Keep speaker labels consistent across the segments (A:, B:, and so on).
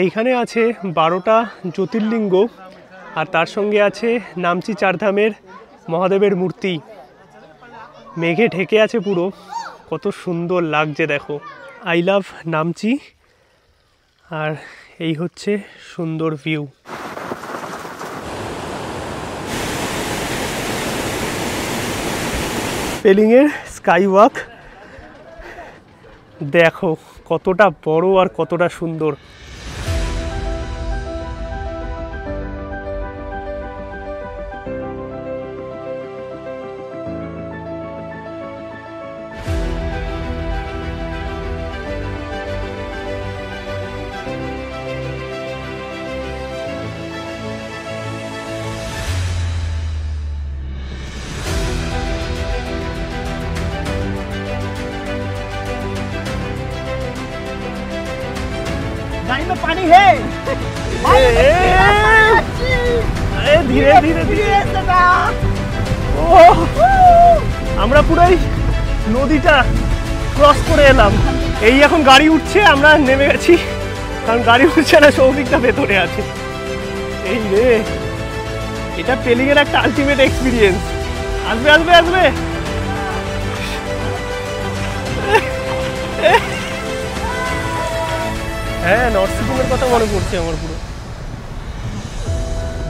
A: এইখানে আছে 12টা জ্যোতির্লিঙ্গ আর তার সঙ্গে আছে নামচি চারধামের মহাদেবের মূর্তি। মেঘে ঢেকে আছে পুরো, কত সুন্দর লাগছে দেখো। I love Namchi. আর এই হচ্ছে সুন্দর ভিউ। পেলিংয়ের স্কাই ওয়াক দেখো কতটা বড় আর কতটা সুন্দর।
B: में पानी है।
A: अरे धीरे धीरे धीरे আমরা পুরাই নদীটা ক্রস করে এলাম। এই এখন গাড়ি উঠছে, আমরা নেমে গেছি কারণ গাড়ি উঠছে না, সৌভিকটা ভেতরে আছে। এই রে, এটা পেলিং এর একটা আলটিমেট এক্সপিরিয়েন্স। আসবে আসবে আসবে। হ্যাঁ, নর্থ সিকিমের কথা মনে পড়ছে আমার পুরো।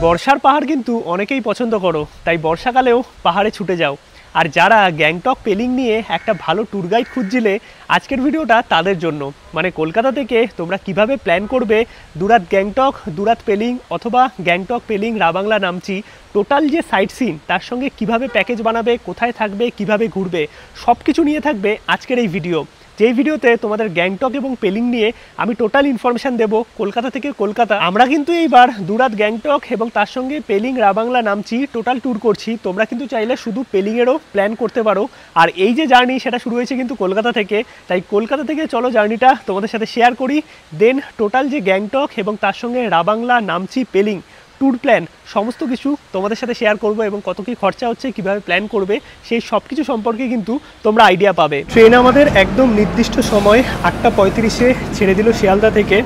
A: বর্ষার পাহাড় কিন্তু অনেকেই পছন্দ করো, তাই বর্ষাকালেও পাহাড়ে ছুটে যাও। আর যারা গ্যাংটক পেলিং নিয়ে একটা ভালো ট্যুর গাইড খুঁজছিলে, আজকের ভিডিওটা তাদের জন্য। মানে কলকাতা থেকে তোমরা কিভাবে প্ল্যান করবে দুরাত গ্যাংটক, দুরাত পেলিং অথবা গ্যাংটক পেলিং রাবাংলা নামচি, টোটাল যে সাইট সিন তার সঙ্গে কিভাবে প্যাকেজ বানাবে, কোথায় থাকবে, কিভাবে ঘুরবে, সব কিছু নিয়ে থাকবে আজকের এই ভিডিও। যেই ভিডিওতে তোমাদের গ্যাংটক এবং পেলিং নিয়ে আমি টোটাল ইনফরমেশান দেবো কলকাতা থেকে কলকাতা। আমরা কিন্তু এইবার দুরাত গ্যাংটক এবং তার সঙ্গে পেলিং রাবাংলা নামচি টোটাল ট্যুর করছি। তোমরা কিন্তু চাইলে শুধু পেলিংয়েরও প্ল্যান করতে পারো। আর এই যে জার্নি সেটা শুরু হয়েছে কিন্তু কলকাতা থেকে, তাই কলকাতা থেকে চলো জার্নিটা তোমাদের সাথে শেয়ার করি। দেন টোটাল যে গ্যাংটক এবং তার সঙ্গে রাবাংলা নামচি পেলিং ট্যুর প্ল্যান সমস্ত কিছু তোমাদের সাথে শেয়ার করব এবং কত কী খরচা হচ্ছে, কিভাবে প্ল্যান করবে, সেই সব কিছু সম্পর্কে কিন্তু তোমরা আইডিয়া পাবে। ট্রেন আমাদের একদম নির্দিষ্ট সময় 8:35-এ ছেড়ে দিল শিয়ালদা থেকে।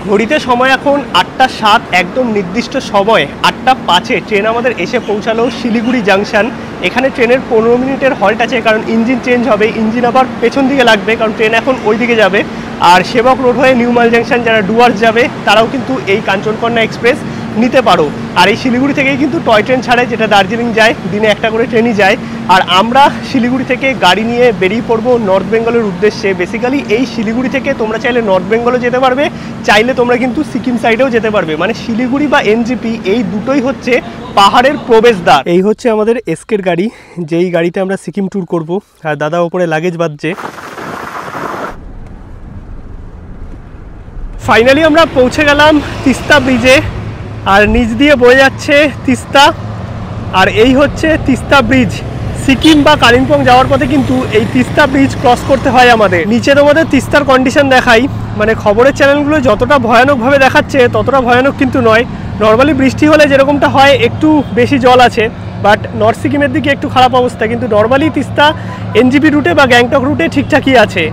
A: ঘড়িতে সময় এখন 8:07, একদম নির্দিষ্ট সময় 8:05-এ ট্রেন আমাদের এসে পৌঁছালো শিলিগুড়ি জাংশন। এখানে ট্রেনের 15 মিনিটের হল্ট আছে, কারণ ইঞ্জিন চেঞ্জ হবে, ইঞ্জিন আবার পেছন দিকে লাগবে কারণ ট্রেন এখন ওই দিকে যাবে। আর সেবক রোড হয়ে নিউ মাল জাংশন যারা ডুয়ার্স যাবে তারাও কিন্তু এই কাঞ্চনকন্যা এক্সপ্রেস নিতে পারো। আর এই শিলিগুড়ি থেকেই কিন্তু টয় ট্রেন ছাড়ে, যেটা দার্জিলিং যায়, দিনে একটা করে ট্রেনই যায়। আর আমরা শিলিগুড়ি থেকে গাড়ি নিয়ে বেরিয়ে পড়বো নর্থ বেঙ্গলের উদ্দেশ্যে। বেসিক্যালি এই শিলিগুড়ি থেকে তোমরা চাইলে নর্থ বেঙ্গলও যেতে পারবে, চাইলে তোমরা কিন্তু সিকিম সাইডেও যেতে পারবে। মানে শিলিগুড়ি বা এনজিপি এই দুটোই হচ্ছে পাহাড়ের প্রবেশদ্বার। এই হচ্ছে আমাদের এসকের গাড়ি, যেই গাড়িতে আমরা সিকিম ট্যুর করব। আর দাদা ওপরে লাগেজ বাঁধছে। ফাইনালি আমরা পৌঁছে গেলাম তিস্তা ব্রিজে, আর নিচ দিয়ে বয়ে যাচ্ছে তিস্তা। আর এই হচ্ছে তিস্তা ব্রিজ। সিকিম বা কালিম্পং যাওয়ার পথে কিন্তু এই তিস্তা ব্রিজ ক্রস করতে হয় আমাদের। নিচে তোমাদের তিস্তার কন্ডিশন দেখাই, মানে খবরের চ্যানেলগুলো যতটা ভয়ানকভাবে দেখাচ্ছে ততটা ভয়ানক কিন্তু নয়। নর্মালি বৃষ্টি হলে যেরকমটা হয় একটু বেশি জল আছে, বাট নর্থ সিকিমের দিকে একটু খারাপ অবস্থা, কিন্তু নর্মালি তিস্তা এনজিপি রুটে বা গ্যাংটক রুটে ঠিকঠাকই আছে।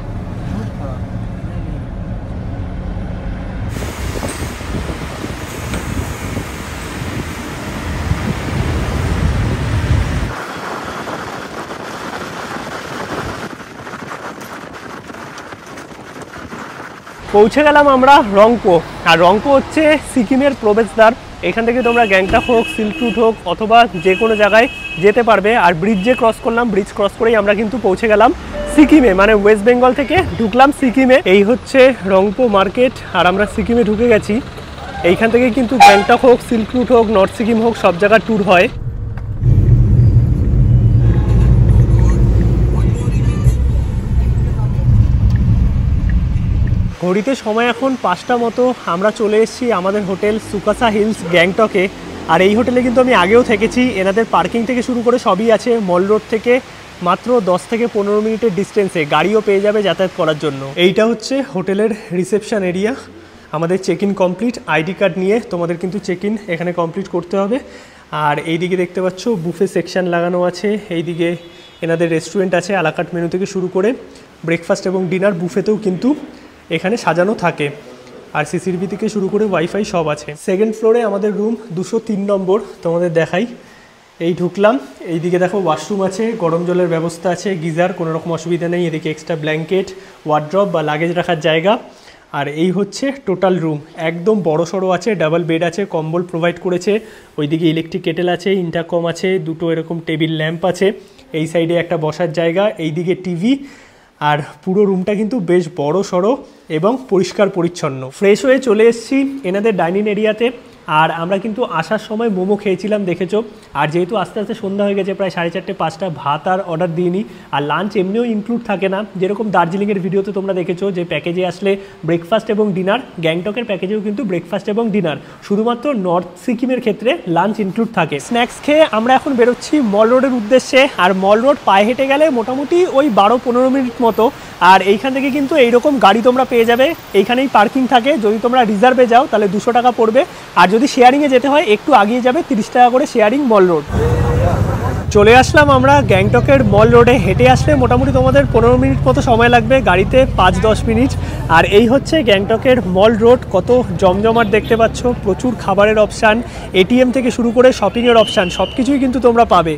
A: পৌঁছে গেলাম আমরা রংপো। আর রংপো হচ্ছে সিকিমের প্রবেশদ্বার। এখান থেকে তোমরা গ্যাংটক হোক, সিল্ক রুট হোক অথবা যে কোনো জায়গায় যেতে পারবে। আর ব্রিজ যে ক্রস করলাম, ব্রিজ ক্রস করেই আমরা কিন্তু পৌঁছে গেলাম সিকিমে, মানে ওয়েস্ট বেঙ্গল থেকে ঢুকলাম সিকিমে। এই হচ্ছে রংপো মার্কেট আর আমরা সিকিমে ঢুকে গেছি। এইখান থেকে কিন্তু গ্যাংটক হোক, সিল্ক রুট হোক, নর্থ সিকিম হোক সব জায়গার ট্যুর হয়। ঘড়িতে সময় এখন 5টা মতো। আমরা চলে এসেছি আমাদের হোটেল সুকাসা হিলস গ্যাংটকে। আর এই হোটেলে কিন্তু আমি আগেও থেকেছি। এনাদের পার্কিং থেকে শুরু করে সবই আছে। মল রোড থেকে মাত্র 10 থেকে 15 মিনিটের ডিস্টেন্সে গাড়িও পেয়ে যাবে যাতায়াত করার জন্য। এইটা হচ্ছে হোটেলের রিসেপশন এরিয়া। আমাদের check in complete. ID card নিয়ে তোমাদের কিন্তু চেক ইন এখানে কমপ্লিট করতে হবে। আর এইদিকে দেখতে পাচ্ছ বুফে সেকশন লাগানো আছে। এইদিকে এনাদের রেস্টুরেন্ট আছে, আলাকাট মেনু থেকে শুরু করে ব্রেকফাস্ট এবং ডিনার বুফেতেও কিন্তু এখানে সাজানো থাকে। আর সিসিটিভি থেকে শুরু করে ওয়াইফাই সব আছে। সেকেন্ড ফ্লোরে আমাদের রুম 203 নম্বর তোমাদের দেখাই। এই ঢুকলাম, এইদিকে দেখো ওয়াশরুম আছে, গরম জলের ব্যবস্থা আছে, গিজার, কোনো রকম অসুবিধা নেই। এদিকে এক্সট্রা ব্ল্যাঙ্কেট, ওয়ার্ড্রপ বা লাগেজ রাখার জায়গা। আর এই হচ্ছে টোটাল রুম, একদম বড় সড়ো আছে, ডাবল বেড আছে, কম্বল প্রোভাইড করেছে। ওইদিকে ইলেকট্রিক কেটেল আছে, ইন্টারকম আছে, দুটো এরকম টেবিল ল্যাম্প আছে। এই সাইডে একটা বসার জায়গা, এইদিকে টিভি। আর পুরো রুমটা কিন্তু বেশ বড় সড়ো এবং পরিষ্কার পরিচ্ছন্ন। ফ্রেশ হয়ে চলে এসেছি এনাদের ডাইনিং এরিয়াতে। আর আমরা কিন্তু আসার সময় মোমো খেয়েছিলাম, দেখেছো। আর যেহেতু আস্তে আস্তে সন্ধ্যা হয়ে গেছে, প্রায় 4:30 5টা, ভাত আর অর্ডার দিইনি। আর লাঞ্চ এমনিও ইনক্লুড থাকে না, যেরকম দার্জিলিংয়ের ভিডিওতে তোমরা দেখেছো যে প্যাকেজে আসলে ব্রেকফাস্ট এবং ডিনার। গ্যাংটকের প্যাকেজেও কিন্তু ব্রেকফাস্ট এবং ডিনার, শুধুমাত্র নর্থ সিকিমের ক্ষেত্রে লাঞ্চ ইনক্লুড থাকে। স্ন্যাক্স খেয়ে আমরা এখন বেরোচ্ছি মল রোডের উদ্দেশ্যে। আর মল রোড পায়ে হেঁটে গেলে মোটামুটি ওই 12-15 মিনিট মতো। আর এইখান থেকে কিন্তু এইরকম গাড়ি তোমরা পেয়ে যাবে, এইখানেই পার্কিং থাকে। যদি তোমরা রিজার্ভে যাও তাহলে 200 টাকা পড়বে। আর যদি শেয়ারিংয়ে যেতে হয় একটু আগিয়ে যাবে, 30 টাকা করে শেয়ারিং মল রোড। চলে আসলাম আমরা গ্যাংটকের মল রোডে। হেঁটে আসলে মোটামুটি তোমাদের 15 মিনিট মতো সময় লাগবে, গাড়িতে 5-10 মিনিট। আর এই হচ্ছে গ্যাংটকের মল রোড। কত জমজমাট দেখতে পাচ্ছ, প্রচুর খাবারের অপশান, এটিএম থেকে শুরু করে শপিংয়ের অপশান সব কিছুই কিন্তু তোমরা পাবে।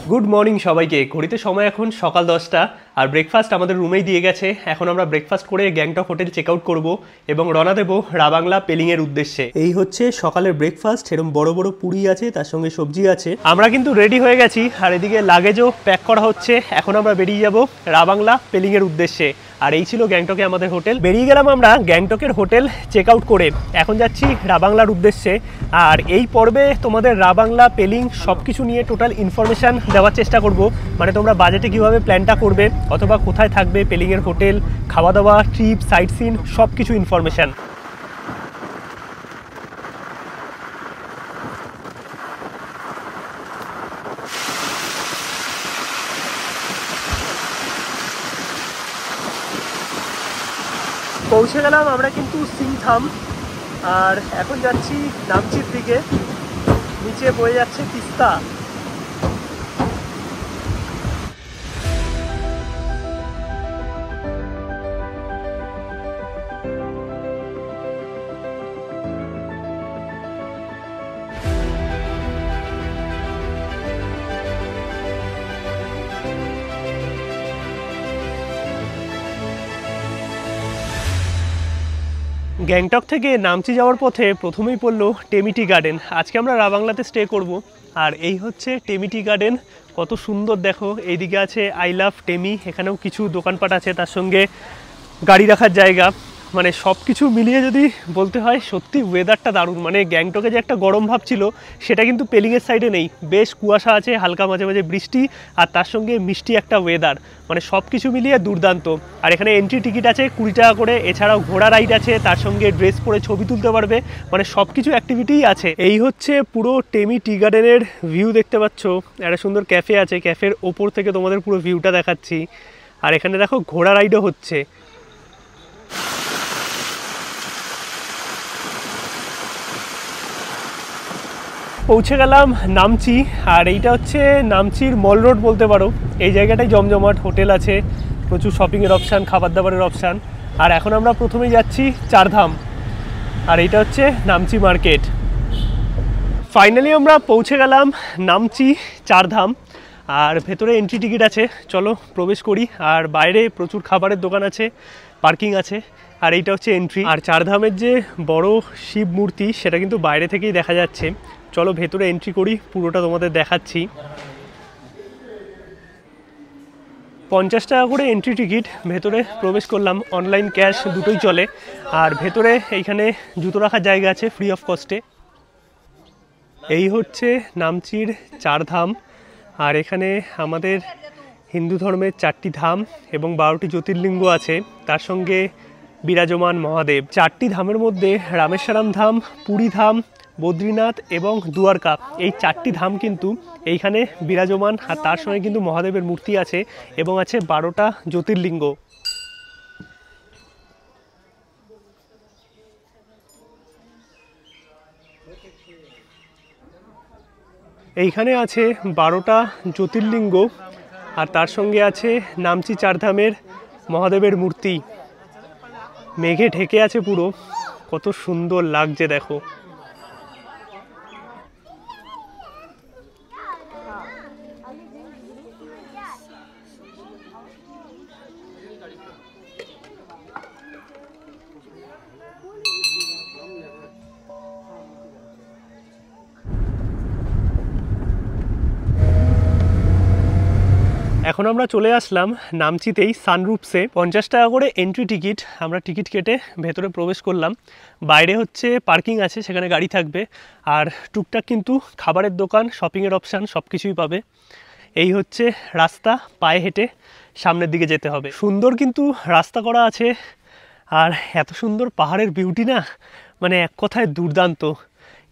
A: গুড মর্নিং সবাইকে। ঘড়িতে সময় এখন সকাল 10টা। আর ব্রেকফাস্ট আমাদের রুমেই দিয়ে গেছে। এখন আমরা ব্রেকফাস্ট করে গ্যাংটক হোটেল চেক আউট করবো এবং রওনা দেবো রাবাংলা পেলিংয়ের উদ্দেশ্যে। এই হচ্ছে সকালের ব্রেকফাস্ট। এরকম বড় বড় পুরি আছে, তার সঙ্গে সবজি আছে। আমরা কিন্তু রেডি হয়ে গেছি। আর এদিকে লাগেজও প্যাক করা হচ্ছে। এখন আমরা বেরিয়ে যাব রাবাংলা পেলিংয়ের উদ্দেশ্যে। আর এই ছিল গ্যাংটকে আমাদের হোটেল। বেরিয়ে গেলাম আমরা গ্যাংটকের হোটেল চেক আউট করে। এখন যাচ্ছি রাবাংলার উদ্দেশ্যে। আর এই পর্বে তোমাদের রাবাংলা পেলিং সব কিছু নিয়ে টোটাল ইনফরমেশান দেওয়ার চেষ্টা করব। মানে তোমরা বাজেটে কীভাবে প্ল্যানটা করবে অথবা কোথায় থাকবে, পেলিংয়ের হোটেল, খাওয়া দাওয়া, ট্রিপ, সাইট সিন সব কিছু ইনফরমেশান। পৌঁছে গেলাম আমরা কিন্তু সিংথাম। আর এখন যাচ্ছি নামচির দিকে। নিচে বয়ে যাচ্ছে তিস্তা। গ্যাংটক থেকে নামচি যাওয়ার পথে প্রথমেই পড়লো টেমিটি গার্ডেন। আজকে আমরা রাবাংলাতে স্টে করব। আর এই হচ্ছে টেমিটি গার্ডেন, কত সুন্দর দেখো। এইদিকে আছে আই লাভ টেমি, এখানেও কিছু দোকানপাট আছে, তার সঙ্গে গাড়ি রাখার জায়গা। মানে সব কিছু মিলিয়ে যদি বলতে হয় সত্যি ওয়েদারটা দারুণ। মানে গ্যাংটকে যে একটা গরম ভাব ছিল সেটা কিন্তু পেলিংয়ের সাইডে নেই। বেশ কুয়াশা আছে, হালকা মাঝে মাঝে বৃষ্টি, আর তার সঙ্গে মিষ্টি একটা ওয়েদার, মানে সব কিছু মিলিয়ে দুর্দান্ত। আর এখানে এন্ট্রি টিকিট আছে 20 টাকা করে, এছাড়াও ঘোড়া রাইড আছে, তার সঙ্গে ড্রেস পরে ছবি তুলতে পারবে, মানে সব কিছু অ্যাক্টিভিটিই আছে। এই হচ্ছে পুরো টেমি টি গার্ডেনের ভিউ, দেখতে পাচ্ছ একটা সুন্দর ক্যাফে আছে, ক্যাফের ওপর থেকে তোমাদের পুরো ভিউটা দেখাচ্ছি। আর এখানে দেখো ঘোড়া রাইডও হচ্ছে। পৌঁছে গেলাম নামচি, আর এইটা হচ্ছে নামচির মল রোড বলতে পারো। এই জায়গাটায় জমজমাট, হোটেল আছে, প্রচুর শপিংয়ের অপশান, খাবার দাবারের অপশান। আর এখন আমরা প্রথমেই যাচ্ছি চারধাম, আর এইটা হচ্ছে নামচি মার্কেট। ফাইনালি আমরা পৌঁছে গেলাম নামচি চারধাম, আর ভেতরে এন্ট্রি টিকিট আছে, চলো প্রবেশ করি। আর বাইরে প্রচুর খাবারের দোকান আছে, পার্কিং আছে, আর এইটা হচ্ছে এন্ট্রি। আর চারধামের যে বড় শিব মূর্তি সেটা কিন্তু বাইরে থেকেই দেখা যাচ্ছে। চলো ভেতরে এন্ট্রি করি, পুরোটা তোমাদের দেখাচ্ছি। 50 টাকা করে এন্ট্রি টিকিট, ভেতরে প্রবেশ করলাম, অনলাইন ক্যাশ দুটোই চলে। আর ভেতরে এইখানে জুতো রাখার জায়গা আছে ফ্রি অফ কস্টে। এই হচ্ছে নামচির চারধাম, আর এখানে আমাদের হিন্দু ধর্মের 4টি ধাম এবং 12টি জ্যোতির্লিঙ্গ আছে, তার সঙ্গে বিরাজমান মহাদেব। 4টি ধামের মধ্যে রামেশ্বরম ধাম, পুরী ধাম, বদ্রীনাথ এবং দুয়ারকা, এই 4টি ধাম কিন্তু এইখানে বিরাজমান। আর তার সঙ্গে কিন্তু মহাদেবের মূর্তি আছে এবং আছে 12টা জ্যোতির্লিঙ্গ। এইখানে আছে 12টা জ্যোতির্লিঙ্গ, আর তার সঙ্গে আছে নামচি চারধামের মহাদেবের মূর্তি। মেঘে ঢেকে আছে পুরো, কত সুন্দর লাগছে দেখো। এখন আমরা চলে আসলাম নামচিতেই সানরুফসে। 50 টাকা করে এন্ট্রি টিকিট, আমরা টিকিট কেটে ভেতরে প্রবেশ করলাম। বাইরে হচ্ছে পার্কিং আছে, সেখানে গাড়ি থাকবে, আর টুকটাক কিন্তু খাবারের দোকান, শপিংয়ের অপশান সব কিছুই পাবে। এই হচ্ছে রাস্তা, পায়ে হেঁটে সামনের দিকে যেতে হবে। সুন্দর কিন্তু রাস্তা করা আছে, আর এত সুন্দর পাহাড়ের বিউটি না, মানে এক কথায় দুর্দান্ত।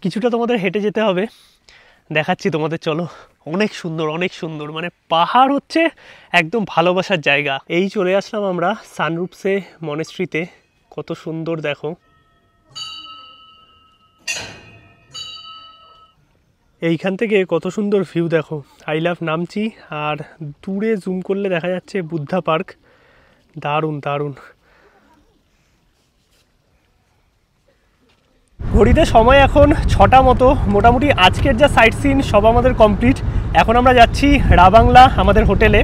A: কিছুটা তোমাদের হেঁটে যেতে হবে, দেখাচ্ছি তোমাদের, চলো। অনেক সুন্দর, অনেক সুন্দর, মানে পাহাড় হচ্ছে একদম ভালোবাসার জায়গা। এই চলে আসলাম আমরা সানরুফসে মনেস্ট্রিতে, কত সুন্দর দেখো। এইখান থেকে কত সুন্দর ভিউ দেখো, আই লাভ নামচি। আর দূরে জুম করলে দেখা যাচ্ছে বুদ্ধা পার্ক, দারুণ দারুণ। ঘড়িতে সময় এখন 6টা মতো, মোটামুটি আজকের যা সাইট সিন সব আমাদের কমপ্লিট। এখন আমরা যাচ্ছি রাবাংলা আমাদের হোটেলে।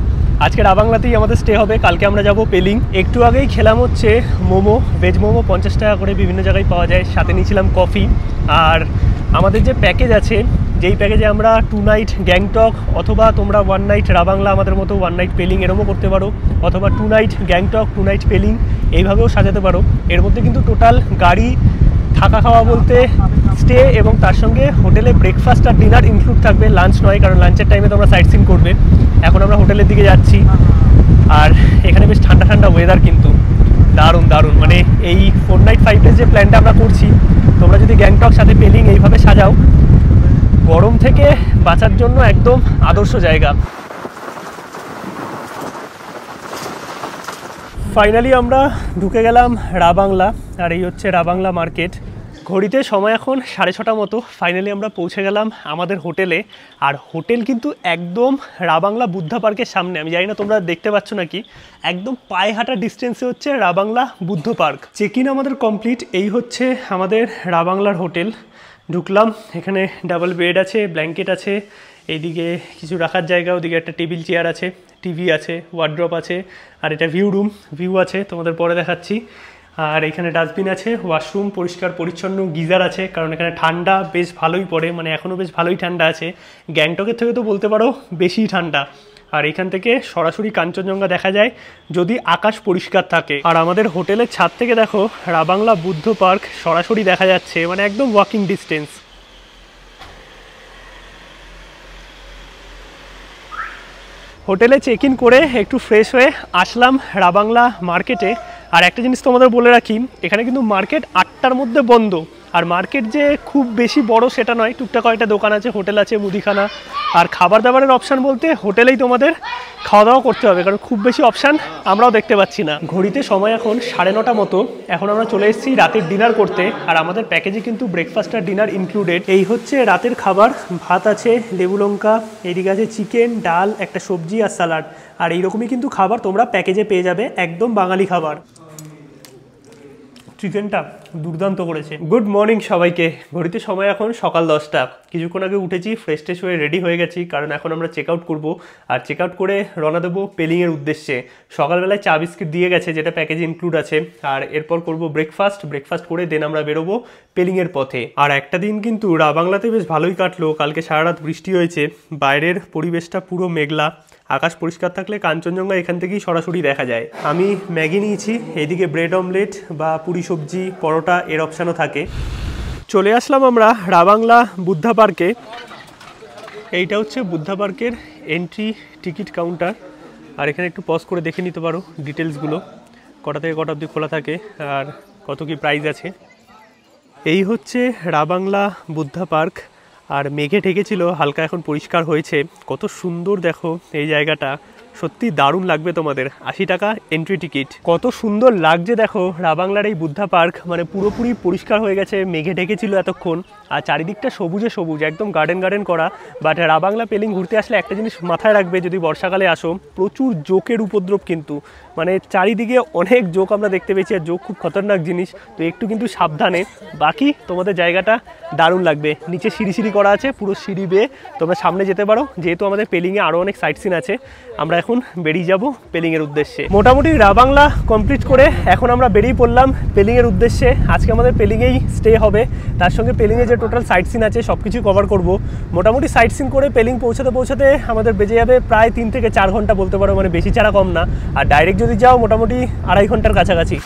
A: আজকে রাবাংলাতেই আমাদের স্টে হবে, কালকে আমরা যাব পেলিং। একটু আগেই খেলাম হচ্ছে মোমো, ভেজ মোমো 50 টাকা করে বিভিন্ন জায়গায় পাওয়া যায়, সাথে নিয়েছিলাম কফি। আর আমাদের যে প্যাকেজ আছে, যেই প্যাকেজে আমরা 2 নাইট গ্যাংটক, অথবা তোমরা 1 নাইট রাবাংলা আমাদের মতো 1 নাইট পেলিং এরমও করতে পারো, অথবা 2 নাইট গ্যাংটক 2 নাইট পেলিং এইভাবেও সাজাতে পারো। এর মধ্যে কিন্তু টোটাল গাড়ি, থাকা খাওয়া বলতে স্টে এবং তার সঙ্গে হোটেলে ব্রেকফাস্ট আর ডিনার ইনক্লুড থাকবে, লাঞ্চ নয়, কারণ লাঞ্চের টাইমে তোমরা সাইট সিন করবে। এখন আমরা হোটেলের দিকে যাচ্ছি, আর এখানে বেশ ঠান্ডা ঠান্ডা ওয়েদার, কিন্তু দারুণ দারুণ। মানে এই 4 নাইট 5 ডেজ যে প্ল্যানটা আমরা করছি, তোমরা যদি গ্যাংটক সাথে পেলিং এইভাবে সাজাও, গরম থেকে বাঁচার জন্য একদম আদর্শ জায়গা। ফাইনালি আমরা ঢুকে গেলাম রাবাংলা, আর এই হচ্ছে রাবাংলা মার্কেট। ঘড়িতে সময় এখন 6:30 মতো। ফাইনালি আমরা পৌঁছে গেলাম আমাদের হোটেলে, আর হোটেল কিন্তু একদম রাবাংলা বুদ্ধা পার্কের সামনে। আমি জানি না তোমরা দেখতে পাচ্ছ নাকি, একদম পায়ে হাঁটা ডিস্টেন্সে হচ্ছে Rabangla Buddha park. Check in আমাদের কমপ্লিট। এই হচ্ছে আমাদের রাবাংলার হোটেল। ঢুকলাম, এখানে ডাবল বেড আছে, ব্ল্যাঙ্কেট আছে, এইদিকে কিছু রাখার জায়গা, ওদিকে একটা টেবিল চেয়ার আছে, টিভি আছে, ওয়ার্ড্রপ আছে, আর এটা ভিউ রুম, ভিউ আছে তোমাদের পরে দেখাচ্ছি। আর এখানে ডাস্টবিন আছে, ওয়াশরুম পরিষ্কার পরিচ্ছন্ন, গিজার আছে, কারণ এখানে ঠান্ডা বেশ ভালোই পড়ে, মানে এখনও বেশ ভালোই ঠান্ডা আছে, গ্যাংটকের থেকে তো বলতে পারো বেশি ঠান্ডা। আর এখান থেকে সরাসরি কাঞ্চনজঙ্ঘা দেখা যায় যদি আকাশ পরিষ্কার থাকে। আর আমাদের হোটেলের ছাদ থেকে দেখো রাবাংলা বুদ্ধ পার্ক সরাসরি দেখা যাচ্ছে, মানে একদম ওয়াকিং ডিস্টেন্স। হোটেলে চেক ইন করে একটু ফ্রেশ হয়ে আসলাম রাবাংলা মার্কেটে। আর একটা জিনিস তোমাদের বলে রাখি, এখানে কিন্তু মার্কেট 8টার মধ্যে বন্ধ। আর মার্কেট যে খুব বেশি বড় সেটা নয়, টুকটাক কয়েকটা দোকান আছে, হোটেল আছে, মুদিখানা। আর খাবার দাবারের অপশান বলতে হোটেলেই তোমাদের খাওয়া দাওয়া করতে হবে, কারণ খুব বেশি অপশান আমরাও দেখতে পাচ্ছি না। ঘড়িতে সময় এখন 9:30 মতো। এখন আমরা চলে এসেছি রাতের ডিনার করতে। আর আমাদের প্যাকেজে কিন্তু ব্রেকফাস্ট আর ডিনার ইনক্লুডেড। এই হচ্ছে রাতের খাবার। ভাত আছে, লেবু লঙ্কা, এদিকে আছে চিকেন, ডাল, একটা সবজি আর স্যালাড। আর এইরকমই কিন্তু খাবার তোমরা প্যাকেজে পেয়ে যাবে, একদম বাঙালি খাবার। চিকেনটা দুর্দান্ত করেছে। গুড মর্নিং সবাইকে। ঘড়িতে সময় এখন সকাল 10টা। কিছুক্ষণ আগে উঠেছি, ফ্রেশ ট্রেশ হয়ে রেডি হয়ে গেছি, কারণ এখন আমরা চেক আউট করবো। আর চেক আউট করে রওনা দেবো পেলিংয়ের উদ্দেশ্যে। সকালবেলায় চা বিস্কিট দিয়ে গেছে, যেটা প্যাকেজে ইনক্লুড আছে। আর এরপর করবো ব্রেকফাস্ট করে দেন আমরা বেরোবো পেলিংয়ের পথে। আর একটা দিন কিন্তু রাবাংলাতে বেশ ভালোই কাটলো। কালকে সারা রাত বৃষ্টি হয়েছে, বাইরের পরিবেশটা পুরো মেঘলা। আকাশ পরিষ্কার থাকলে কাঞ্চনজঙ্ঘা এখান থেকেই সরাসরি দেখা যায়। আমি ম্যাগি নিয়েছি, এইদিকে ব্রেড অমলেট বা পুরি সবজি, পরোটা এর অপশানও থাকে। চলে আসলাম আমরা রাবাংলা বুদ্ধা পার্কে। এইটা হচ্ছে বুদ্ধা পার্কের এন্ট্রি টিকিট কাউন্টার। আর এখানে একটু পজ করে দেখে নিতে পারো ডিটেলসগুলো, কটা থেকে কটা অবধি খোলা থাকে আর কত কি প্রাইস আছে। এই হচ্ছে রাবাংলা বুদ্ধা পার্ক। আর মেঘে ঢেকেছিল, হালকা এখন পরিষ্কার হয়েছে। কত সুন্দর দেখো এই জায়গাটা, সত্যি দারুণ লাগবে তোমাদের। 80 টাকা এন্ট্রি টিকিট। কত সুন্দর লাগছে দেখো রাবাংলার এই বুদ্ধা পার্ক, মানে পুরোপুরি পরিষ্কার হয়ে গেছে, মেঘে ঢেকেছিল এতক্ষণ। আর চারিদিকটা সবুজে সবুজ, একদম গার্ডেন করা। বাট রাবাংলা পেলিং ঘুরতে আসলে একটা জিনিস মাথায় রাখবে, যদি বর্ষাকালে আসো, প্রচুর জোকের উপদ্রব কিন্তু, মানে চারিদিকে অনেক জোক আমরা দেখতে পেয়েছি। আর জোক খুব খতরনাক জিনিস, তো একটু কিন্তু সাবধানে। বাকি তোমাদের জায়গাটা দারুণ লাগবে। নিচে সিঁড়ি করা আছে, পুরো সিঁড়ি বেয়ে তোমরা সামনে যেতে পারো। যেহেতু আমাদের পেলিংয়ে আরও অনেক সাইট সিন আছে, আমরা এখন বেরিয়ে যাব পেলিংয়ের উদ্দেশ্যে। মোটামুটি রাবাংলা কমপ্লিট করে এখন আমরা বেরিয়ে পড়লাম পেলিংয়ের উদ্দেশ্যে। আজকে আমাদের পেলিংয়েই স্টে হবে, তার সঙ্গে পেলিংয়ে যে টোটাল সাইট সিন আছে সব কিছু কভার করব। মোটামুটি সাইট সিন করে পেলিং পৌঁছাতে আমাদের বেজে যাবে প্রায় 3 থেকে 4 ঘন্টা বলতে পারো, মানে বেশি ছাড়া কম না। আর ডাইরেক্ট যদি যাও মোটামুটি 2.5 ঘন্টার কাছাকাছি।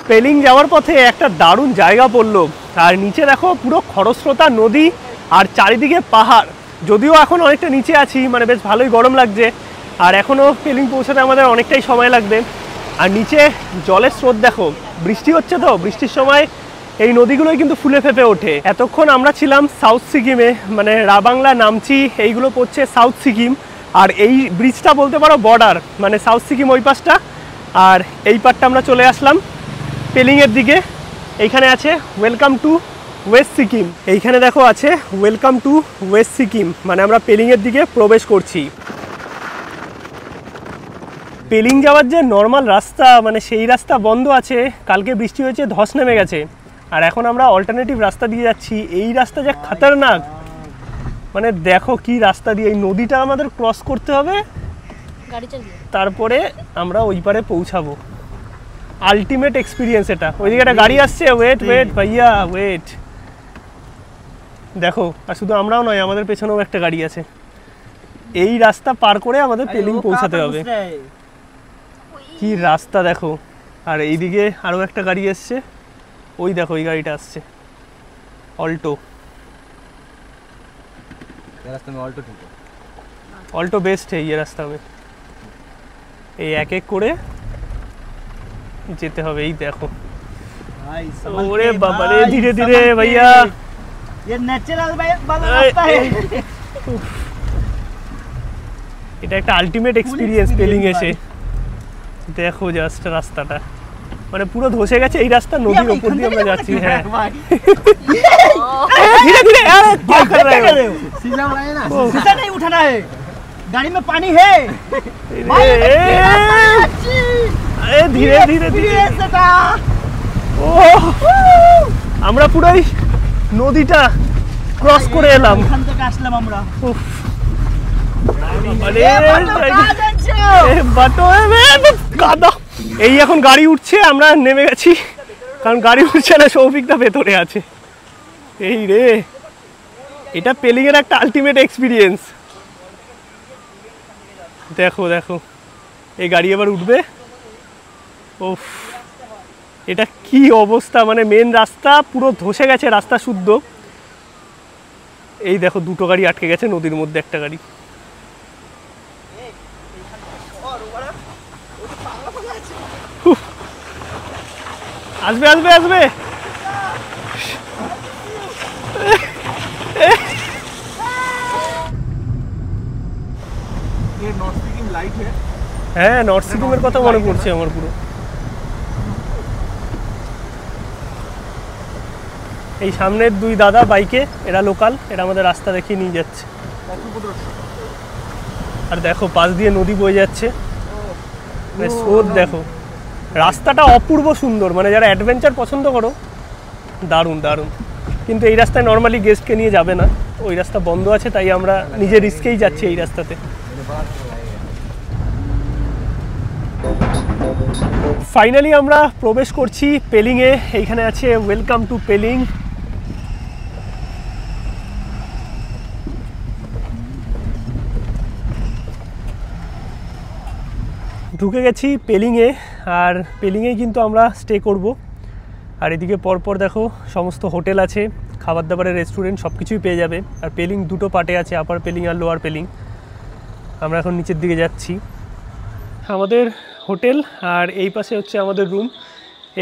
A: পেলিং যাওয়ার পথে একটা দারুণ জায়গা পড়লো। আর নিচে দেখো পুরো খরস্রোতা নদী আর চারিদিকে পাহাড়। যদিও এখন অনেকটা নিচে আছি, মানে বেশ ভালোই গরম লাগছে। আর এখনও পেলিং পৌঁছাতে আমাদের অনেকটাই সময় লাগবে। আর নিচে জলের স্রোত দেখো, বৃষ্টি হচ্ছে তো, বৃষ্টির সময় এই নদীগুলোই কিন্তু ফুলে ফেপে ওঠে। এতক্ষণ আমরা ছিলাম সাউথ সিকিমে, মানে রাবাংলা, নামচি এইগুলো পড়ছে সাউথ সিকিম। আর এই ব্রিজটা বলতে পারো বর্ডার, মানে সাউথ সিকিম ওই পাশটা, আর এই পারটা আমরা চলে আসলাম পেলিংয়ের দিকে। এইখানে আছে ওয়েলকাম টু ওয়েস্ট সিকিম। এইখানে দেখো আছে ওয়েলকাম টু ওয়েস্ট সিকিম, মানে আমরা পেলিংয়ের দিকে প্রবেশ করছি। পেলিং যাওয়ার যে নর্মাল রাস্তা, মানে সেই রাস্তা বন্ধ আছে। কালকে বৃষ্টি হয়েছে, ধস নেমে গেছে। আর এখন আমরা অল্টারনেটিভ রাস্তা দিয়ে যাচ্ছি। এই রাস্তা যা খতরনাক, মানে দেখো কি রাস্তা দিয়ে, এই নদীটা আমাদের ক্রস করতে হবে, তারপরে আমরা ওই পারে পৌঁছাবো। আলটিমেট এক্সপিরিয়েন্স এটা। ওইদিকে একটা গাড়ি আসছে, ওয়েট ভাইয়া ওয়েট। দেখো, আর শুধু আমরাও নয়, আমাদের পেছনেও একটা গাড়ি আছে। এই রাস্তা পার করে আমাদের পেলিং পৌঁছাতে হবে। কি রাস্তা দেখো। আর এইদিকে আরও একটা গাড়ি আসছে, ওই দেখো ওই গাড়িটা আসছে, অল্টো। ऑल्टो बेस्ट है ये रास्ता में। এই এক এক করে যেতে হবে। এই দেখো, ওরে বাবা রে, ধীরে ধীরে ভাইয়া, ये नेचुरल वाला रास्ता है। এটা একটা আলটিমেট এক্সপেরিয়েন্স পেলিং এসে। দেখো জাস্ট রাস্তাটা, মানে পুরো ধসে গেছে এই রাস্তা, নদীর উপর দিয়ে আমরা যাচ্ছি। হ্যাঁ धीरे धीरे, अरे क्या कर रहे हो? सीधा उठाना है ना, सीधा नहीं उठाना है,
B: गाड़ी में पानी है।
A: अरे धीरे धीरे धीरे ও আমরা পুরাই নদীটা ক্রস করে এলাম।
B: এখান থেকে আসলাম আমরা।
A: এই এখন গাড়ি উঠছে, আমরা নেমে গেছি, কারণ গাড়ি উঠছে না, সৌভিকদা ভেতরে আছে। এই রে, এটা পেলিং এর একটা আলটিমেট এক্সপিরিয়েন্স। দেখো দেখো, এই গাড়ি আবার উঠবে। ওফ, এটা কি অবস্থা, মানে মেন রাস্তা পুরো ধসে গেছে, রাস্তা শুদ্ধ। এই দেখো দুটো গাড়ি আটকে গেছে নদীর মধ্যে, একটা গাড়ি। আসবে আসবে আসবে। হ্যাঁ, নর্থ সিকিমের কথা মনে পড়ছে আমার পুরো। এই সামনের দুই দাদা বাইকে, এরা লোকাল, এরা আমাদের রাস্তা দেখিয়ে নিয়ে যাচ্ছে। আর দেখো পাশ দিয়ে নদী বয়ে যাচ্ছে, স্রোত দেখো। রাস্তাটা অপূর্ব সুন্দর, মানে যারা অ্যাডভেঞ্চার পছন্দ করো, দারুণ দারুণ। কিন্তু এই রাস্তায় নর্মালি গেস্টকে নিয়ে যাবে না, ওই রাস্তা বন্ধ আছে, তাই আমরা নিজের রিস্কেই যাচ্ছি এই রাস্তাতে। ফাইনালি আমরা প্রবেশ করছি পেলিংয়ে। এইখানে আছে ওয়েলকাম টু পেলিং। ঢুকে গেছি পেলিংয়ে, আর পেলিংয়েই কিন্তু আমরা স্টে করব। আর এদিকে পরপর দেখো সমস্ত হোটেল আছে, খাবার দাবারের রেস্টুরেন্ট, সব কিছুই পেয়ে যাবে। আর পেলিং দুটো পার্টে আছে, আপার পেলিং আর লোয়ার পেলিং। আমরা এখন নিচের দিকে যাচ্ছি। আমাদের হোটেল, আর এই পাশে হচ্ছে আমাদের রুম।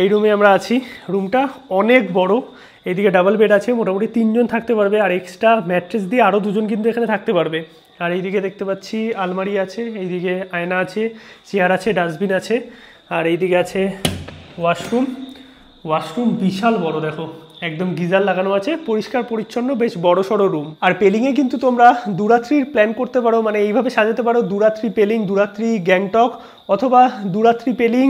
A: এই রুমে আমরা আছি। রুমটা অনেক বড়, এইদিকে ডাবল বেড আছে, মোটামুটি 3 জন থাকতে পারবে, আর এক্সট্রা ম্যাট্রেস দিয়ে আরও 2 জন কিন্তু এখানে থাকতে পারবে। আর এইদিকে দেখতে পাচ্ছি আলমারি আছে, এইদিকে আয়না আছে, চেয়ার আছে, ডাস্টবিন আছে, আর এইদিকে আছে ওয়াশরুম। ওয়াশরুম বিশাল বড়, দেখো একদম গিজার লাগানো আছে, পরিষ্কার পরিচ্ছন্ন, বেশ বড় সড়ো রুম। আর পেলিংয়ে কিন্তু তোমরা 2 রাত্রির প্ল্যান করতে পারো, মানে এইভাবে সাজাতে পারো: 2 রাত্রি পেলিং, 2 রাত্রি গ্যাংটক, অথবা 2 রাত্রি পেলিং,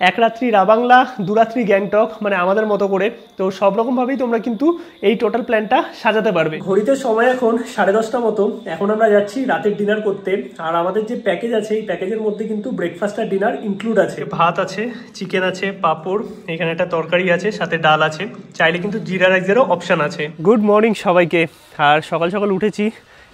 A: 1 রাত্রি রাবাংলা, 2 রাত্রি গ্যাংটক, মানে আমাদের মতো করে। তো সব রকমভাবেই তোমরা কিন্তু এই টোটাল প্ল্যানটা সাজাতে পারবে। ঘড়িতে সময় এখন 10:30 মতো। এখন আমরা যাচ্ছি রাতের ডিনার করতে। আর আমাদের যে প্যাকেজ আছে, এই প্যাকেজের মধ্যে কিন্তু ব্রেকফাস্ট আর ডিনার ইনক্লুড আছে। ভাত আছে, চিকেন আছে, পাঁপড়, এখানে একটা তরকারি আছে, সাথে ডাল আছে, চাইলে কিন্তু জিরা রাইসেরও অপশান আছে। গুড মর্নিং সবাইকে। আর সকাল সকাল উঠেছি,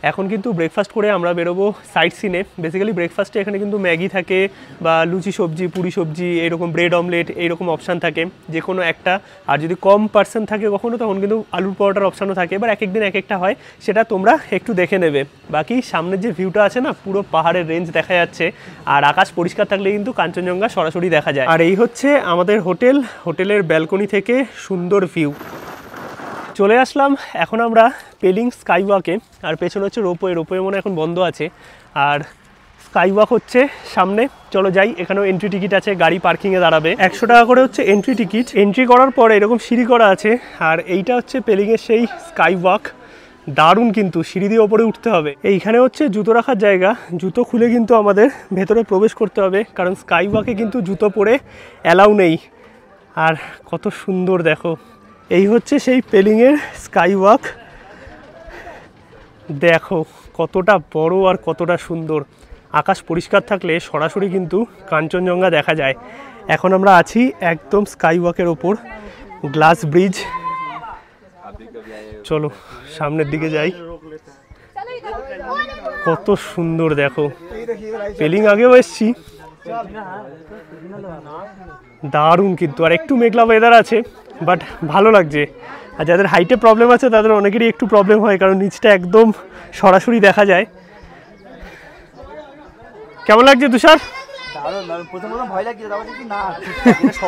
A: এখন কিন্তু ব্রেকফাস্ট করে আমরা বেরোবো সাইট সিনে। বেসিক্যালি ব্রেকফাস্টে এখানে কিন্তু ম্যাগি থাকে, বা লুচি সবজি, পুরি সবজি, এইরকম ব্রেড অমলেট, এইরকম অপশান থাকে যে কোনো একটা। আর যদি কম পার্সন থাকে কখনো, তখন কিন্তু আলুর পরোটার অপশানও থাকে। এবার এক একদিন এক একটা হয়, সেটা তোমরা একটু দেখে নেবে। বাকি সামনের যে ভিউটা আছে না, পুরো পাহাড়ের রেঞ্জ দেখা যাচ্ছে, আর আকাশ পরিষ্কার থাকলে কিন্তু কাঞ্চনজঙ্ঘা সরাসরি দেখা যায়। আর এই হচ্ছে আমাদের হোটেল। হোটেলের ব্যালকনি থেকে সুন্দর ভিউ। চলে আসলাম এখন আমরা পেলিং স্কাই ওয়াকে। আর পেছনে হচ্ছে রোপওয়ে। রোপওয়ে মনে এখন বন্ধ আছে, আর স্কাই ওয়াক হচ্ছে সামনে। চলো যাই। এখানেও এন্ট্রি টিকিট আছে, গাড়ি পার্কিংয়ে দাঁড়াবে। 100 টাকা করে হচ্ছে এন্ট্রি টিকিট। এন্ট্রি করার পরে এরকম সিঁড়ি করা আছে, আর এইটা হচ্ছে পেলিংয়ের সেই স্কাই ওয়াক। দারুণ, কিন্তু সিঁড়ি দিয়ে ওপরে উঠতে হবে। এইখানে হচ্ছে জুতো রাখার জায়গা, জুতো খুলে কিন্তু আমাদের ভেতরে প্রবেশ করতে হবে, কারণ স্কাই ওয়াকে কিন্তু জুতো পরে অ্যালাউ নেই। আর কত সুন্দর দেখো, এই হচ্ছে সেই পেলিংয়ের স্কাই ওয়াক। দেখো কতটা বড় আর কতটা সুন্দর। আকাশ পরিষ্কার থাকলে সরাসরি কিন্তু কাঞ্চনজঙ্ঘা দেখা যায়। এখন আমরা আছি একদম স্কাই ওয়াকের ওপর, গ্লাস ব্রিজ। চলো সামনের দিকে যাই। কত সুন্দর দেখো। পেলিং আগেও এসছি, দারুণ কিন্তু। আর একটু মেঘলা ওয়েদার আছে, বাট ভালো লাগছে। আর যাদের হাইটে প্রবলেম আছে তাদের অনেকেরই একটু প্রবলেম হয়, কারণ নিচটা একদম সরাসরি দেখা যায়। কেমন লাগছে তুষার?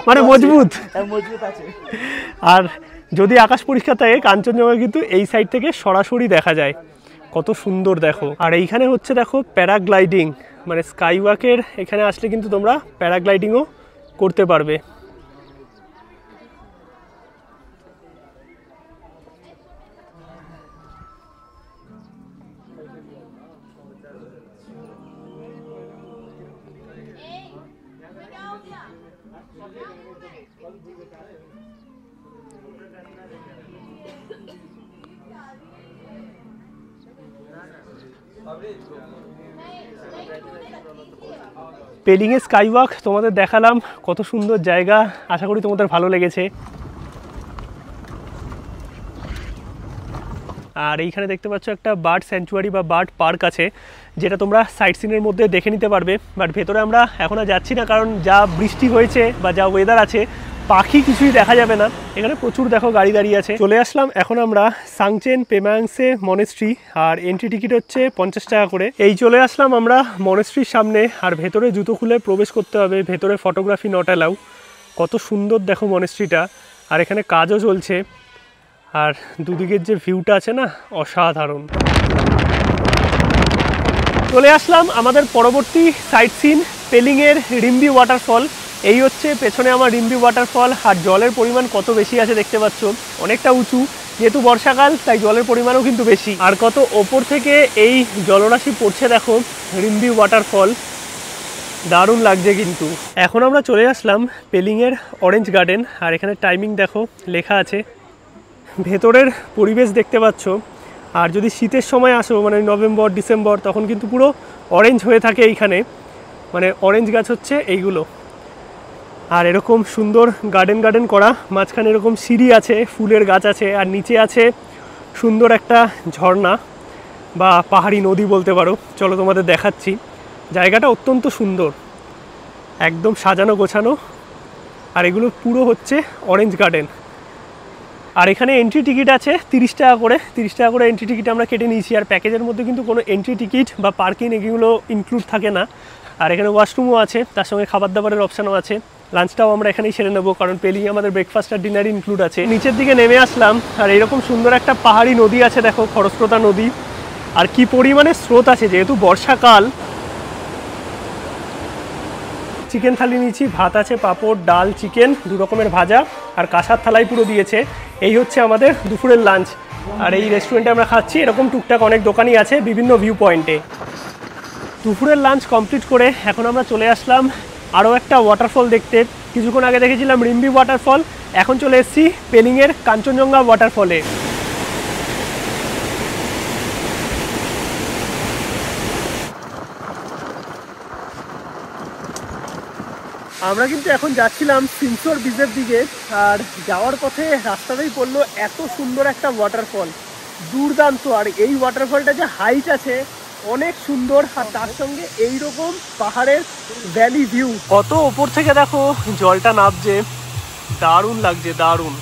A: মানে মজবুত। আর যদি আকাশ পরিষ্কার থাকে, কাঞ্চনজঙ্ঘা কিন্তু এই সাইড থেকে সরাসরি দেখা যায়। কত সুন্দর দেখো। আর এইখানে হচ্ছে দেখো প্যারাগ্লাইডিং, মানে স্কাই ওয়াকের এখানে আসলে কিন্তু তোমরা প্যারাগ্লাইডিংও করতে পারবে। পেলিংয়ে স্কাই ওয়াক তোমাদের দেখালাম, কত সুন্দর জায়গা, আশা করি তোমাদের ভালো লেগেছে। আর এইখানে দেখতে পাচ্ছ একটা বার্ড স্যাংচুয়ারি বা বার্ড পার্ক আছে, যেটা তোমরা সাইট সিনের মধ্যে দেখে নিতে পারবে। বাট ভেতরে আমরা এখন আর যাচ্ছি না, কারণ যা বৃষ্টি হয়েছে বা যা ওয়েদার আছে, পাখি কিছুই দেখা যাবে না। এখানে প্রচুর দেখো গাড়ি দাঁড়িয়ে আছে। চলে আসলাম এখন আমরা সাংচেন পেমাংসে মনেস্ট্রি, আর এন্ট্রি টিকিট হচ্ছে 50 টাকা করে। এই চলে আসলাম আমরা মনেস্ট্রির সামনে, আর ভেতরে জুতো খুলে প্রবেশ করতে হবে, ভেতরে ফটোগ্রাফি নট অ্যালাউ। কত সুন্দর দেখো মনেস্ট্রিটা, আর এখানে কাজও চলছে, আর দুদিকের যে ভিউটা আছে না, অসাধারণ। চলে আসলাম আমাদের পরবর্তী সাইট সিন, পেলিংয়ের রিম্বি ওয়াটারফল। এই হচ্ছে পেছনে আমার রিম্বি ওয়াটারফল, আর জলের পরিমাণ কত বেশি আছে দেখতে পাচ্ছ, অনেকটা উঁচু, যেহেতু বর্ষাকাল তাই জলের পরিমাণও কিন্তু বেশি। আর কত ওপর থেকে এই জলরাশি পড়ছে দেখো, রিম্বি ওয়াটারফল, দারুণ লাগছে কিন্তু। এখন আমরা চলে আসলাম পেলিংয়ের অরেঞ্জ গার্ডেন, আর এখানে টাইমিং দেখো লেখা আছে। ভেতরের পরিবেশ দেখতে পাচ্ছ, আর যদি শীতের সময় আসো মানে নভেম্বর ডিসেম্বর, তখন কিন্তু পুরো অরেঞ্জ হয়ে থাকে এইখানে, মানে অরেঞ্জ গাছ হচ্ছে এইগুলো। আর এরকম সুন্দর গার্ডেন গার্ডেন করা, মাঝখানে এরকম সিঁড়ি আছে, ফুলের গাছ আছে, আর নিচে আছে সুন্দর একটা ঝর্ণা বা পাহাড়ি নদী বলতে পারো। চলো তোমাদের দেখাচ্ছি। জায়গাটা অত্যন্ত সুন্দর, একদম সাজানো গোছানো, আর এগুলো পুরো হচ্ছে অরেঞ্জ গার্ডেন। আর এখানে এন্ট্রি টিকিট আছে 30 টাকা করে, 30 টাকা করে এন্ট্রি টিকিট আমরা কেটে নিয়েছি। আর প্যাকেজের মধ্যে কিন্তু কোনো এন্ট্রি টিকিট বা পার্কিং এগুলো ইনক্লুড থাকে না। আর এখানে ওয়াশরুমও আছে, তার সঙ্গে খাবার দাবারের অপশানও আছে। লাঞ্চটাও আমরা এখানেই সেরে নেবো, কারণ পেলিংয়ে আমাদের ব্রেকফাস্ট আর ডিনার ইনক্লুড আছে। নিচের দিকে নেমে আসলাম, আর এরকম সুন্দর একটা পাহাড়ি নদী আছে দেখো, খরস্রোতা নদী, আর কি পরিমাণে স্রোত আছে, যেহেতু বর্ষাকাল। চিকেন থালি নিয়েছি, ভাত আছে, পাঁপড়, ডাল, চিকেন, 2 রকমের ভাজা, আর কাঁসার থালাই পুরো দিয়েছে। এই হচ্ছে আমাদের দুপুরের লাঞ্চ। আর এই রেস্টুরেন্টে আমরা খাচ্ছি, এরকম টুকটাক অনেক দোকানই আছে বিভিন্ন ভিউ পয়েন্টে। দুপুরের লাঞ্চ কমপ্লিট করে এখন আমরা চলে আসলাম আরও একটা ওয়াটারফল দেখতে। কিছুক্ষণ আগে দেখেছিলাম রিম্বি ওয়াটারফল, এখন চলে এসেছি পেলিংয়ের কাঞ্চনজঙ্ঘা ওয়াটারফলে। আমরা কিন্তু এখন যাচ্ছিলাম সিংসোর ব্রিজের দিকে, আর যাওয়ার পথে রাস্তাতেই পড়লো এত সুন্দর একটা ওয়াটারফল, দুর্দান্ত। আর এই ওয়াটারফলটা যে হাইট আছে অনেক সুন্দর, আর তার সঙ্গে এইরকম পাহাড়ের ভ্যালি ভিউ, কত ওপর থেকে দেখো জলটা নামছে, দারুণ লাগছে, দারুণ।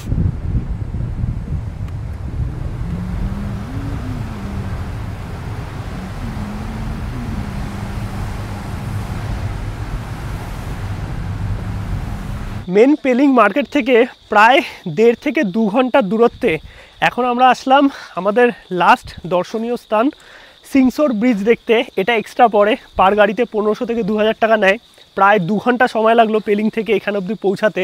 A: মেন পেলিং মার্কেট থেকে প্রায় 1.5 থেকে 2 ঘন্টার দূরত্বে এখন আমরা আসলাম আমাদের লাস্ট দর্শনীয় স্থান সিংসোর ব্রিজ দেখতে। এটা এক্সট্রা পড়ে, পার গাড়িতে 1500 থেকে 2000 টাকা নেয়। প্রায় 2 ঘন্টা সময় লাগলো পেলিং থেকে এখানে অবধি পৌঁছাতে।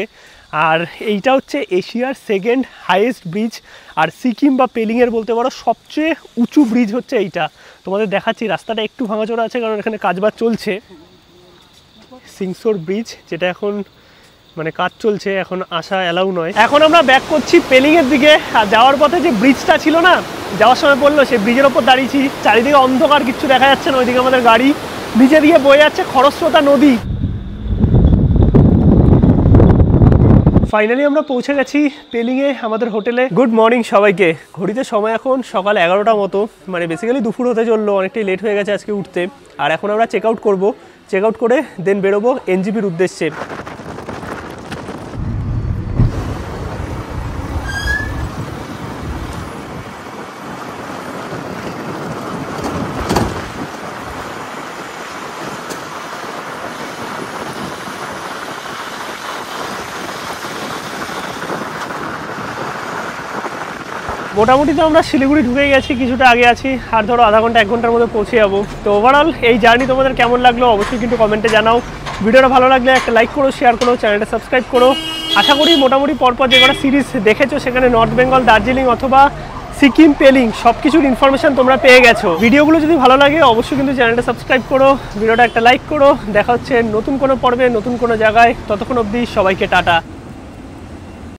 A: আর এইটা হচ্ছে এশিয়ার 2nd হাইয়েস্ট ব্রিজ, আর সিকিম বা পেলিংয়ের বলতে পারো সবচেয়ে উঁচু ব্রিজ হচ্ছে এইটা। তোমাদের দেখাচ্ছি, রাস্তাটা একটু ভাঙাচোরা আছে কারণ এখানে কাজবাজ চলছে। সিংসোর ব্রিজ, যেটা এখন মানে কাজ চলছে, এখন আসা অ্যালাউ নয়। এখন আমরা ব্যাক করছি পেলিংয়ের দিকে। আর যাওয়ার পথে যে ব্রিজটা ছিল না, যাওয়ার সময় পড়লো, সেই ব্রিজের ওপর দাঁড়িয়েছি, চারিদিকে অন্ধকার, কিচ্ছু দেখা যাচ্ছে না। ওইদিকে আমাদের গাড়ি, নিচে দিয়ে বয়ে যাচ্ছে খরস্রোতা নদী। ফাইনালি আমরা পৌঁছে গেছি পেলিংয়ে আমাদের হোটেলে। গুড মর্নিং সবাইকে। ঘড়িতে সময় এখন সকাল 11টা মতো, মানে বেসিক্যালি দুপুর হতে চললো, অনেকটাই লেট হয়ে গেছে আজকে উঠতে। আর এখন আমরা চেক আউট করবো, চেক আউট করে দেন বেরোবো এনজিপির উদ্দেশ্যে। মোটামুটি তো আমরা শিলিগুড়ি ঢুকে গেছি, কিছুটা আগে আছি, আর ধরো আধা ঘন্টা 1 ঘন্টার মধ্যে পৌঁছে যাবো। তো ওভারঅল এই জার্নি তোমাদের কেমন লাগলো অবশ্যই কিন্তু কমেন্টে জানাও। ভিডিওটা ভালো লাগলে একটা লাইক করো, শেয়ার করো, চ্যানেলটা সাবস্ক্রাইব করো। আশা করি মোটামুটি পরপর যে কটা সিরিজ দেখেছো সেখানে নর্থ বেঙ্গল, দার্জিলিং অথবা সিকিম, পেলিং সব কিছুর ইনফরমেশন তোমরা পেয়ে গেছো। ভিডিওগুলো যদি ভালো লাগে অবশ্যই কিন্তু চ্যানেলটা সাবস্ক্রাইব করো, ভিডিওটা একটা লাইক করো। দেখা হচ্ছে নতুন কোনো পর্বে, নতুন কোনো জায়গায়। ততক্ষণ অবধি সবাইকে টাটা।